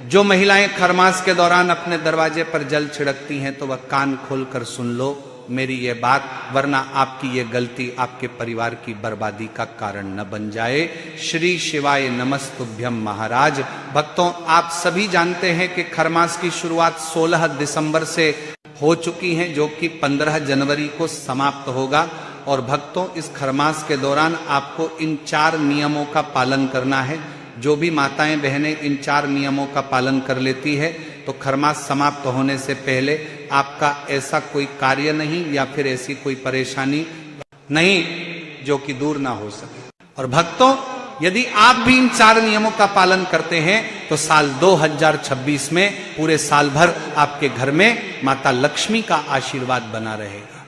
जो महिलाएं खरमास के दौरान अपने दरवाजे पर जल छिड़कती हैं तो वह कान खोलकर सुन लो मेरी ये बात, वरना आपकी ये गलती आपके परिवार की बर्बादी का कारण न बन जाए। श्री शिवाय नमस्तुभ्यम महाराज। भक्तों, आप सभी जानते हैं कि खरमास की शुरुआत 16 दिसंबर से हो चुकी है, जो कि 15 जनवरी को समाप्त होगा। और भक्तों, इस खरमास के दौरान आपको इन 4 नियमों का पालन करना है। जो भी माताएं बहनें इन 4 नियमों का पालन कर लेती है तो खरमास समाप्त होने से पहले आपका ऐसा कोई कार्य नहीं या फिर ऐसी कोई परेशानी नहीं जो कि दूर ना हो सके। और भक्तों, यदि आप भी इन 4 नियमों का पालन करते हैं तो साल 2026 में पूरे साल भर आपके घर में माता लक्ष्मी का आशीर्वाद बना रहेगा।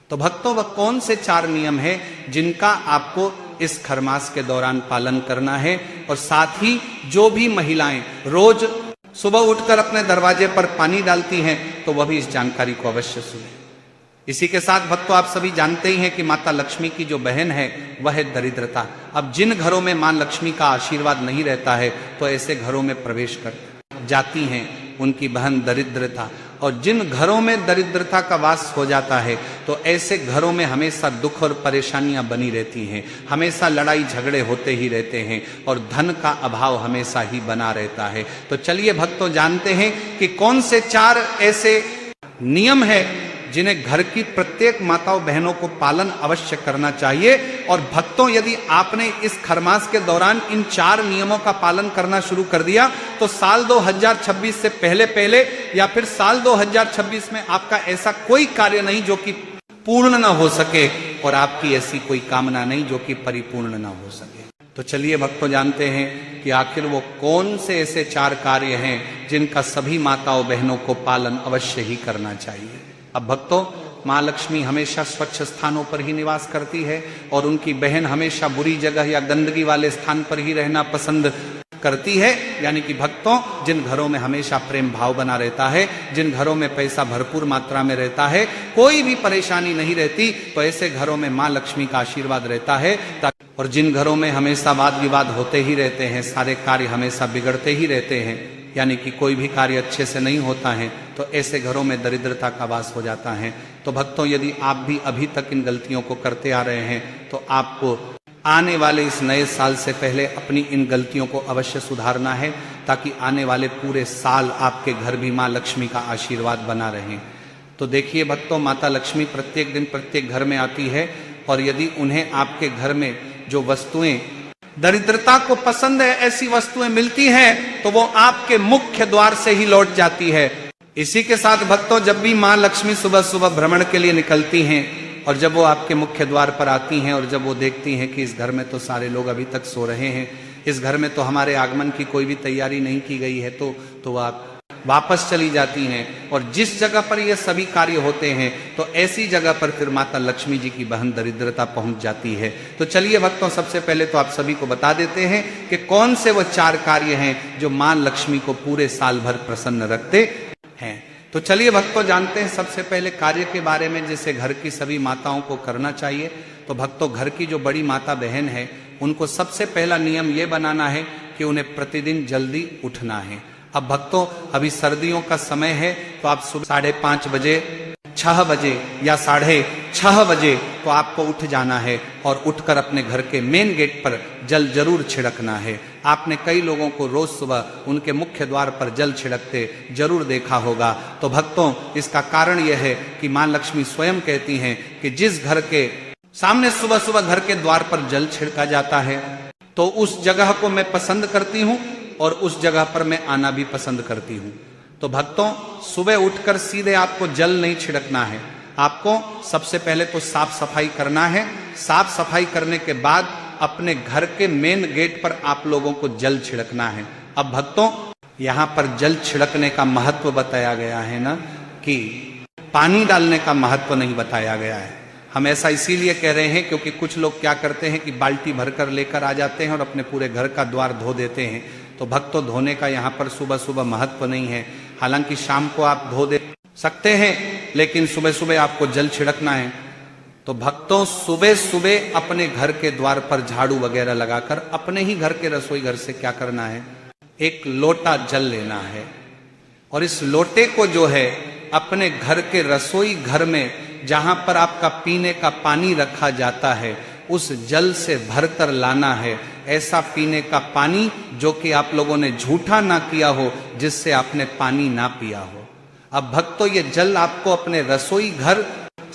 तो भक्तों, वह कौन से 4 नियम हैं जिनका आपको इस खरमास के दौरान पालन करना है? और साथ ही जो भी महिलाएं रोज सुबह उठकर अपने दरवाजे पर पानी डालती हैं तो वह भी इस जानकारी को अवश्य सुने। इसी के साथ भक्तों, आप सभी जानते ही हैं कि माता लक्ष्मी की जो बहन है वह है दरिद्रता। अब जिन घरों में मां लक्ष्मी का आशीर्वाद नहीं रहता है तो ऐसे घरों में प्रवेश कर जाती हैं उनकी बहन दरिद्रता। और जिन घरों में दरिद्रता का वास हो जाता है तो ऐसे घरों में हमेशा दुख और परेशानियां बनी रहती हैं, हमेशा लड़ाई झगड़े होते ही रहते हैं और धन का अभाव हमेशा ही बना रहता है। तो चलिए भक्तों, जानते हैं कि कौन से 4 ऐसे नियम है जिन्हें घर की प्रत्येक माताओं बहनों को पालन अवश्य करना चाहिए। और भक्तों, यदि आपने इस खरमास के दौरान इन 4 नियमों का पालन करना शुरू कर दिया तो साल 2026 से पहले या फिर साल 2026 में आपका ऐसा कोई कार्य नहीं जो कि पूर्ण ना हो सके और आपकी ऐसी कोई कामना नहीं जो कि परिपूर्ण ना हो सके। तो चलिए भक्तों, जानते हैं कि आखिर वो कौन से ऐसे 4 कार्य हैं जिनका सभी माताओं बहनों को पालन अवश्य ही करना चाहिए। अब भक्तों, माँ लक्ष्मी हमेशा स्वच्छ स्थानों पर ही निवास करती है और उनकी बहन हमेशा बुरी जगह या गंदगी वाले स्थान पर ही रहना पसंद करती है। यानी कि भक्तों, जिन घरों में हमेशा प्रेम भाव बना रहता है, जिन घरों में पैसा भरपूर मात्रा में रहता है, कोई भी परेशानी नहीं रहती, तो ऐसे घरों में माँ लक्ष्मी का आशीर्वाद रहता है। और जिन घरों में हमेशा वाद विवाद होते ही रहते हैं, सारे कार्य हमेशा बिगड़ते ही रहते हैं, यानी कि कोई भी कार्य अच्छे से नहीं होता है, तो ऐसे घरों में दरिद्रता का वास हो जाता है। तो भक्तों, यदि आप भी अभी तक इन गलतियों को करते आ रहे हैं तो आपको आने वाले इस नए साल से पहले अपनी इन गलतियों को अवश्य सुधारना है, ताकि आने वाले पूरे साल आपके घर भी माँ लक्ष्मी का आशीर्वाद बना रहे। तो देखिए भक्तों, माता लक्ष्मी प्रत्येक दिन प्रत्येक घर में आती है और यदि उन्हें आपके घर में जो वस्तुएं दरिद्रता को पसंद है ऐसी वस्तुएं मिलती हैं तो वो आपके मुख्य द्वार से ही लौट जाती है। इसी के साथ भक्तों, जब भी माँ लक्ष्मी सुबह सुबह भ्रमण के लिए निकलती हैं और जब वो आपके मुख्य द्वार पर आती हैं और जब वो देखती हैं कि इस घर में तो सारे लोग अभी तक सो रहे हैं, इस घर में तो हमारे आगमन की कोई भी तैयारी नहीं की गई है, तो वो आप वापस चली जाती हैं। और जिस जगह पर ये सभी कार्य होते हैं तो ऐसी जगह पर फिर माता लक्ष्मी जी की बहन दरिद्रता पहुंच जाती है। तो चलिए भक्तों, सबसे पहले तो आप सभी को बता देते हैं कि कौन से वो 4 कार्य हैं जो मां लक्ष्मी को पूरे साल भर प्रसन्न रखते हैं। तो चलिए भक्तों, जानते हैं सबसे पहले कार्य के बारे में जिसे घर की सभी माताओं को करना चाहिए। तो भक्तों, घर की जो बड़ी माता बहन है उनको सबसे पहला नियम ये बनाना है कि उन्हें प्रतिदिन जल्दी उठना है। अब भक्तों, अभी सर्दियों का समय है तो आप सुबह 5:30 बजे, 6 बजे या 6:30 बजे तो आपको उठ जाना है और उठकर अपने घर के मेन गेट पर जल जरूर छिड़कना है। आपने कई लोगों को रोज सुबह उनके मुख्य द्वार पर जल छिड़कते जरूर देखा होगा। तो भक्तों, इसका कारण यह है कि मां लक्ष्मी स्वयं कहती हैं कि जिस घर के सामने सुबह सुबह घर के द्वार पर जल छिड़का जाता है तो उस जगह को मैं पसंद करती हूँ और उस जगह पर मैं आना भी पसंद करती हूँ। तो भक्तों, सुबह उठकर सीधे आपको जल नहीं छिड़कना है, आपको सबसे पहले तो साफ सफाई करना है। साफ सफाई करने के बाद अपने घर के मेन गेट पर आप लोगों को जल छिड़कना है। अब भक्तों, यहाँ पर जल छिड़कने का महत्व बताया गया है ना, कि पानी डालने का महत्व नहीं बताया गया है। हम ऐसा इसीलिए कह रहे हैं क्योंकि कुछ लोग क्या करते हैं कि बाल्टी भरकर लेकर आ जाते हैं और अपने पूरे घर का द्वार धो देते हैं। तो भक्तों, धोने का यहाँ पर सुबह सुबह महत्व नहीं है। हालांकि शाम को आप धो दे सकते हैं, लेकिन सुबह सुबह आपको जल छिड़कना है। तो भक्तों, सुबह सुबह अपने घर के द्वार पर झाड़ू वगैरह लगाकर अपने ही घर के रसोई घर से क्या करना है, एक लोटा जल लेना है और इस लोटे को जो है अपने घर के रसोई घर में जहां पर आपका पीने का पानी रखा जाता है उस जल से भरकर लाना है। ऐसा पीने का पानी जो कि आप लोगों ने झूठा ना किया हो, जिससे आपने पानी ना पिया हो। अब भक्तों, ये जल आपको अपने रसोई घर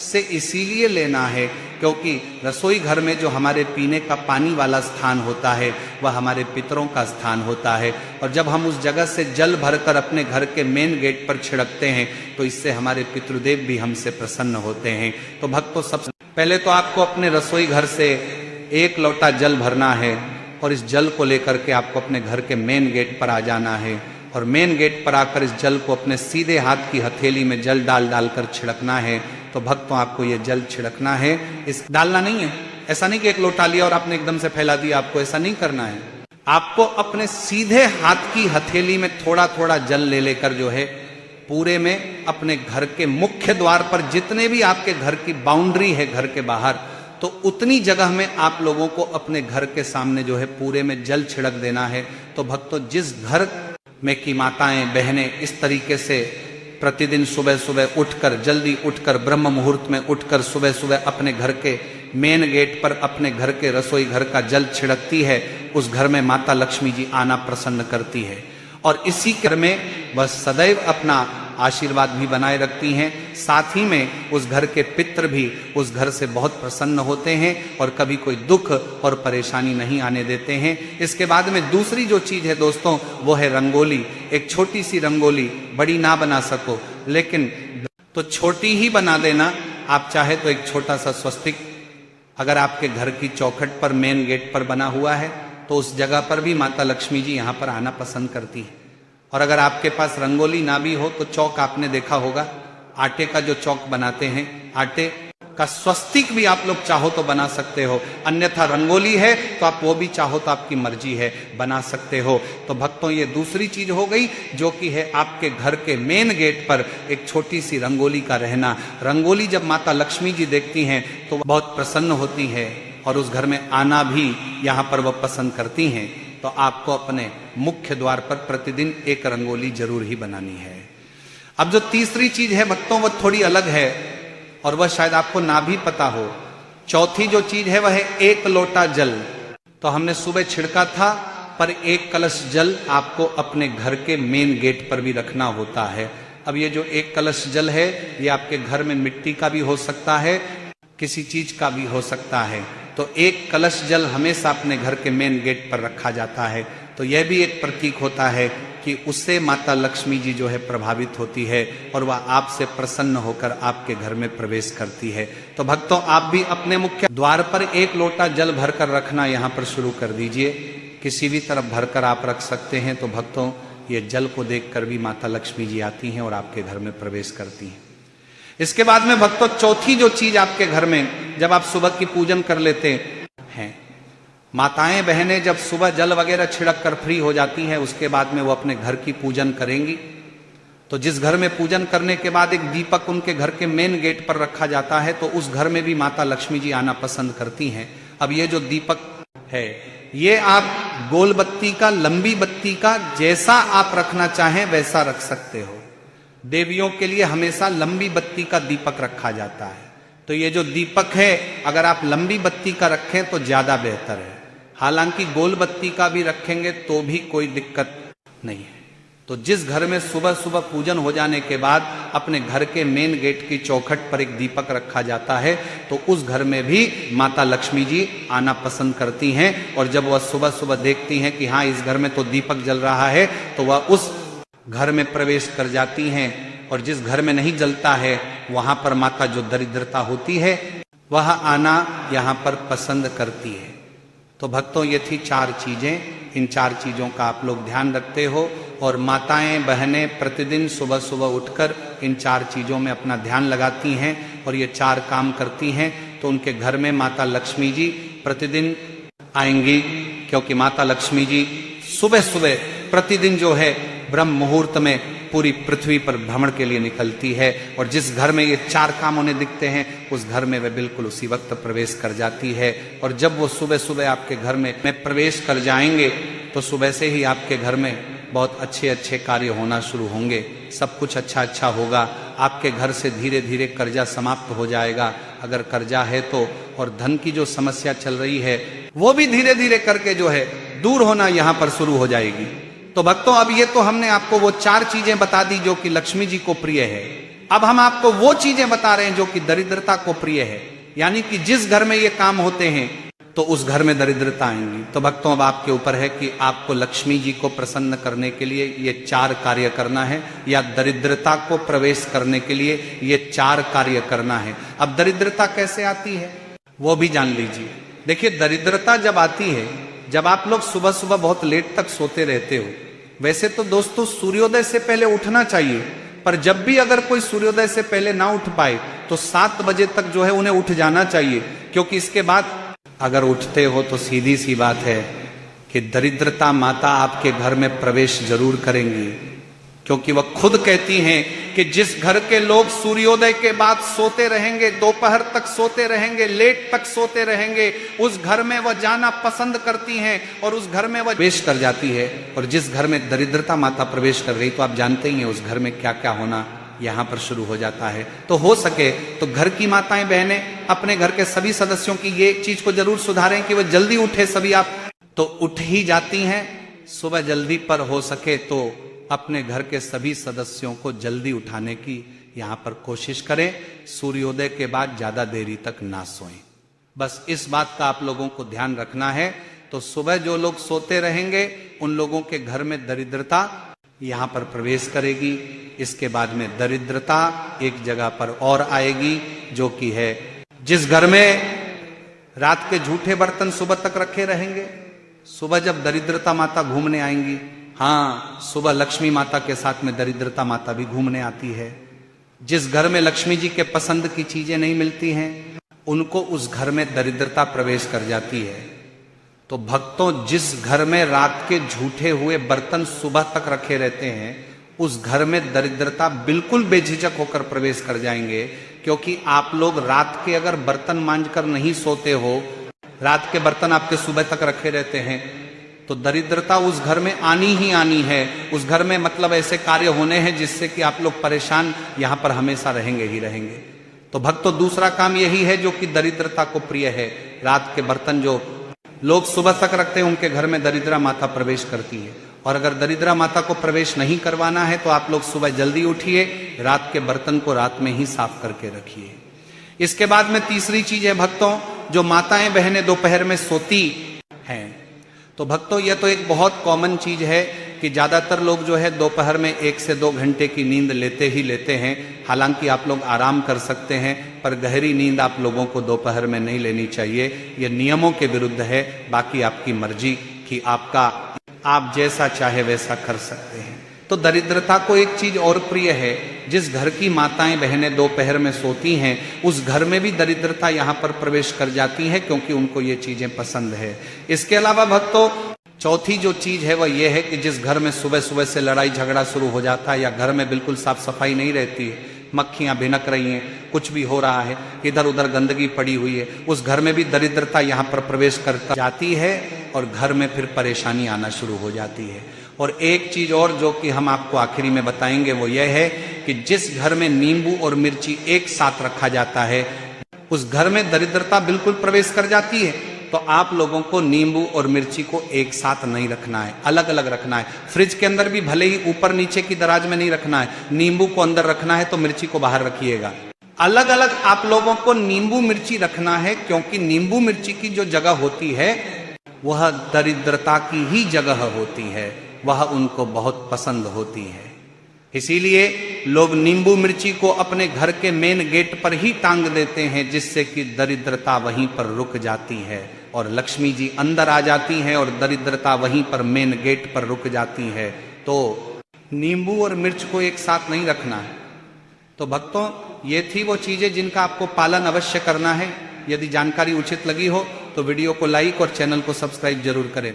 से इसीलिए लेना है क्योंकि रसोई घर में जो हमारे पीने का पानी वाला स्थान होता है वह हमारे पितरों का स्थान होता है। और जब हम उस जगह से जल भरकर अपने घर के मेन गेट पर छिड़कते हैं तो इससे हमारे पितृदेव भी हमसे प्रसन्न होते हैं। तो भक्तों, सबसे पहले तो आपको अपने रसोई घर से 1 लोटा जल भरना है और इस जल को लेकर के आपको अपने घर के मेन गेट पर आ जाना है और मेन गेट पर आकर इस जल को अपने सीधे हाथ की हथेली में जल डाल डालकर छिड़कना है। तो भक्तों, आपको ये जल छिड़कना है, इस डालना नहीं है। ऐसा नहीं कि 1 लोटा लिया और आपने एकदम से फैला दिया, आपको ऐसा नहीं करना है। आपको अपने सीधे हाथ की हथेली में थोड़ा थोड़ा जल ले लेकर जो है पूरे में अपने घर के मुख्य द्वार पर जितने भी आपके घर की बाउंड्री है घर के बाहर, तो उतनी जगह में आप लोगों को अपने घर के सामने जो है पूरे में जल छिड़क देना है। तो भक्तों, जिस घर में की माताएं बहनें इस तरीके से प्रतिदिन सुबह सुबह उठकर, जल्दी उठकर, ब्रह्म मुहूर्त में उठकर सुबह सुबह अपने घर के मेन गेट पर अपने घर के रसोई घर का जल छिड़कती है, उस घर में माता लक्ष्मी जी आना प्रसन्न करती है और इसी घर में वह सदैव अपना आशीर्वाद भी बनाए रखती हैं। साथ ही में उस घर के पितृ भी उस घर से बहुत प्रसन्न होते हैं और कभी कोई दुख और परेशानी नहीं आने देते हैं। इसके बाद में दूसरी जो चीज है दोस्तों, वो है रंगोली। एक छोटी सी रंगोली, बड़ी ना बना सको लेकिन तो छोटी ही बना देना। आप चाहे तो एक छोटा सा स्वस्तिक अगर आपके घर की चौखट पर मेन गेट पर बना हुआ है तो उस जगह पर भी माता लक्ष्मी जी यहाँ पर आना पसंद करती है। और अगर आपके पास रंगोली ना भी हो तो चौक आपने देखा होगा, आटे का जो चौक बनाते हैं, आटे का स्वस्तिक भी आप लोग चाहो तो बना सकते हो। अन्यथा रंगोली है तो आप वो भी चाहो तो आपकी मर्जी है, बना सकते हो। तो भक्तों, ये दूसरी चीज हो गई जो कि है आपके घर के मेन गेट पर एक छोटी सी रंगोली का रहना। रंगोली जब माता लक्ष्मी जी देखती हैं तो वह बहुत प्रसन्न होती है और उस घर में आना भी यहाँ पर वह पसंद करती हैं। तो आपको अपने मुख्य द्वार पर प्रतिदिन एक रंगोली जरूर ही बनानी है। अब जो तीसरी चीज है भक्तों, वह थोड़ी अलग है और वह शायद आपको ना भी पता हो। चौथी जो चीज है वह है 1 लोटा जल। तो हमने सुबह छिड़का था, पर 1 कलश जल आपको अपने घर के मेन गेट पर भी रखना होता है। अब ये जो 1 कलश जल है ये आपके घर में मिट्टी का भी हो सकता है, किसी चीज का भी हो सकता है। तो 1 कलश जल हमेशा अपने घर के मेन गेट पर रखा जाता है। तो यह भी एक प्रतीक होता है कि उससे माता लक्ष्मी जी जो है प्रभावित होती है और वह आपसे प्रसन्न होकर आपके घर में प्रवेश करती है। तो भक्तों, आप भी अपने मुख्य द्वार पर 1 लोटा जल भरकर रखना यहाँ पर शुरू कर दीजिए। किसी भी तरफ भरकर आप रख सकते हैं। तो भक्तों, ये जल को देखकर भी माता लक्ष्मी जी आती हैं और आपके घर में प्रवेश करती हैं। इसके बाद में भक्तों, चौथी जो चीज आपके घर में जब आप सुबह की पूजन कर लेते हैं, माताएं बहनें जब सुबह जल वगैरह छिड़क कर फ्री हो जाती हैं, उसके बाद में वो अपने घर की पूजन करेंगी। तो जिस घर में पूजन करने के बाद एक दीपक उनके घर के मेन गेट पर रखा जाता है, तो उस घर में भी माता लक्ष्मी जी आना पसंद करती हैं। अब ये जो दीपक है, ये आप गोल बत्ती का, लंबी बत्ती का, जैसा आप रखना चाहें वैसा रख सकते हो। देवियों के लिए हमेशा लंबी बत्ती का दीपक रखा जाता है। तो ये जो दीपक है, अगर आप लंबी बत्ती का रखें तो ज्यादा बेहतर है। हालांकि गोल बत्ती का भी रखेंगे तो भी कोई दिक्कत नहीं है। तो जिस घर में सुबह सुबह पूजन हो जाने के बाद अपने घर के मेन गेट की चौखट पर एक दीपक रखा जाता है, तो उस घर में भी माता लक्ष्मी जी आना पसंद करती हैं। और जब वह सुबह सुबह देखती हैं कि हाँ, इस घर में तो दीपक जल रहा है, तो वह उस घर में प्रवेश कर जाती हैं। और जिस घर में नहीं जलता है वहां पर माता जो दरिद्रता होती है वह आना यहाँ पर पसंद करती है। तो भक्तों, ये थी 4 चीजें। इन 4 चीजों का आप लोग ध्यान रखते हो और माताएं बहनें प्रतिदिन सुबह सुबह उठकर इन 4 चीजों में अपना ध्यान लगाती हैं और ये 4 काम करती हैं। तो उनके घर में माता लक्ष्मी जी प्रतिदिन आएंगी, क्योंकि माता लक्ष्मी जी सुबह सुबह प्रतिदिन जो है ब्रह्म मुहूर्त में पूरी पृथ्वी पर भ्रमण के लिए निकलती है। और जिस घर में ये 4 काम उन्हें दिखते हैं, उस घर में वे बिल्कुल उसी वक्त प्रवेश कर जाती है। और जब वो सुबह सुबह आपके घर में प्रवेश कर जाएंगे तो सुबह से ही आपके घर में बहुत अच्छे अच्छे कार्य होना शुरू होंगे, सब कुछ अच्छा अच्छा होगा। आपके घर से धीरे धीरे कर्जा समाप्त हो जाएगा, अगर कर्जा है तो, और धन की जो समस्या चल रही है वो भी धीरे धीरे करके जो है दूर होना यहाँ पर शुरू हो जाएगी। तो भक्तों, अब ये तो हमने आपको वो 4 चीजें बता दी जो कि लक्ष्मी जी को प्रिय है। अब हम आपको वो चीजें बता रहे हैं जो कि दरिद्रता को प्रिय है, यानी कि जिस घर में ये काम होते हैं तो उस घर में दरिद्रता आएंगी। तो भक्तों, अब आपके ऊपर है कि आपको लक्ष्मी जी को प्रसन्न करने के लिए ये 4 कार्य करना है, या दरिद्रता को प्रवेश करने के लिए ये 4 कार्य करना है। अब दरिद्रता कैसे आती है वो भी जान लीजिए। देखिए, दरिद्रता जब आती है जब आप लोग सुबह सुबह बहुत लेट तक सोते रहते हो। वैसे तो दोस्तों सूर्योदय से पहले उठना चाहिए, पर जब भी अगर कोई सूर्योदय से पहले ना उठ पाए तो 7 बजे तक जो है उन्हें उठ जाना चाहिए, क्योंकि इसके बाद अगर उठते हो तो सीधी सी बात है कि दरिद्रता माता आपके घर में प्रवेश जरूर करेंगी, क्योंकि वह खुद कहती हैं कि जिस घर के लोग सूर्योदय के बाद सोते रहेंगे, दोपहर तक सोते रहेंगे, लेट तक सोते रहेंगे, उस घर में वह जाना पसंद करती हैं और उस घर में वह प्रवेश कर जाती है। और जिस घर में दरिद्रता माता प्रवेश कर गई तो आप जानते ही हैं उस घर में क्या क्या होना यहाँ पर शुरू हो जाता है। तो हो सके तो घर की माताएं बहनें अपने घर के सभी सदस्यों की ये चीज को जरूर सुधारें कि वह जल्दी उठे। सभी आप तो उठ ही जाती हैं सुबह जल्दी, पर हो सके तो अपने घर के सभी सदस्यों को जल्दी उठाने की यहाँ पर कोशिश करें। सूर्योदय के बाद ज्यादा देरी तक ना सोएं, बस इस बात का आप लोगों को ध्यान रखना है। तो सुबह जो लोग सोते रहेंगे उन लोगों के घर में दरिद्रता यहाँ पर प्रवेश करेगी। इसके बाद में दरिद्रता एक जगह पर और आएगी, जो कि है जिस घर में रात के झूठे बर्तन सुबह तक रखे रहेंगे, सुबह जब दरिद्रता माता घूमने आएंगी, हाँ, सुबह लक्ष्मी माता के साथ में दरिद्रता माता भी घूमने आती है। जिस घर में लक्ष्मी जी के पसंद की चीजें नहीं मिलती हैं उनको उस घर में दरिद्रता प्रवेश कर जाती है। तो भक्तों, जिस घर में रात के झूठे हुए बर्तन सुबह तक रखे रहते हैं उस घर में दरिद्रता बिल्कुल बेझिझक होकर प्रवेश कर जाएंगे, क्योंकि आप लोग रात के अगर बर्तन मांजकर नहीं सोते हो, रात के बर्तन आपके सुबह तक रखे रहते हैं, तो दरिद्रता उस घर में आनी ही आनी है। उस घर में मतलब ऐसे कार्य होने हैं जिससे कि आप लोग परेशान यहाँ पर हमेशा रहेंगे ही रहेंगे। तो भक्तों, दूसरा काम यही है जो कि दरिद्रता को प्रिय है। रात के बर्तन जो लोग सुबह तक रखते हैं उनके घर में दरिद्रा माता प्रवेश करती है। और अगर दरिद्रा माता को प्रवेश नहीं करवाना है तो आप लोग सुबह जल्दी उठिए, रात के बर्तन को रात में ही साफ करके रखिए। इसके बाद में तीसरी चीज है भक्तों, जो माताएं बहनें दोपहर में सोती हैं। तो भक्तों, यह तो एक बहुत कॉमन चीज है कि ज्यादातर लोग जो है दोपहर में 1 से 2 घंटे की नींद लेते ही लेते हैं। हालांकि आप लोग आराम कर सकते हैं, पर गहरी नींद आप लोगों को दोपहर में नहीं लेनी चाहिए। यह नियमों के विरुद्ध है। बाकी आपकी मर्जी कि आप जैसा चाहे वैसा कर सकते हैं। तो दरिद्रता को एक चीज और प्रिय है, जिस घर की माताएं बहनें दोपहर में सोती हैं उस घर में भी दरिद्रता यहाँ पर प्रवेश कर जाती है, क्योंकि उनको ये चीजें पसंद है। इसके अलावा भक्तों, चौथी जो चीज है वह यह है कि जिस घर में सुबह सुबह से लड़ाई झगड़ा शुरू हो जाता है, या घर में बिल्कुल साफ सफाई नहीं रहती है, मक्खियां भिनक रही हैं, कुछ भी हो रहा है, इधर उधर गंदगी पड़ी हुई है, उस घर में भी दरिद्रता यहाँ पर प्रवेश कर जाती है और घर में फिर परेशानी आना शुरू हो जाती है। और एक चीज और जो कि हम आपको आखिरी में बताएंगे वो यह है कि जिस घर में नींबू और मिर्ची एक साथ रखा जाता है उस घर में दरिद्रता बिल्कुल प्रवेश कर जाती है। तो आप लोगों को नींबू और मिर्ची को एक साथ नहीं रखना है, अलग अलग रखना है। फ्रिज के अंदर भी भले ही ऊपर नीचे की दराज में नहीं रखना है, नींबू को अंदर रखना है तो मिर्ची को बाहर रखिएगा। अलग अलग आप लोगों को नींबू मिर्ची रखना है, क्योंकि नींबू मिर्ची की जो जगह होती है वह दरिद्रता की ही जगह होती है, वह उनको बहुत पसंद होती है। इसीलिए लोग नींबू मिर्ची को अपने घर के मेन गेट पर ही टांग देते हैं, जिससे कि दरिद्रता वहीं पर रुक जाती है और लक्ष्मी जी अंदर आ जाती हैं और दरिद्रता वहीं पर मेन गेट पर रुक जाती है। तो नींबू और मिर्च को एक साथ नहीं रखना है। तो भक्तों, ये थी वो चीजें जिनका आपको पालन अवश्य करना है। यदि जानकारी उचित लगी हो तो वीडियो को लाइक और चैनल को सब्सक्राइब जरूर करें।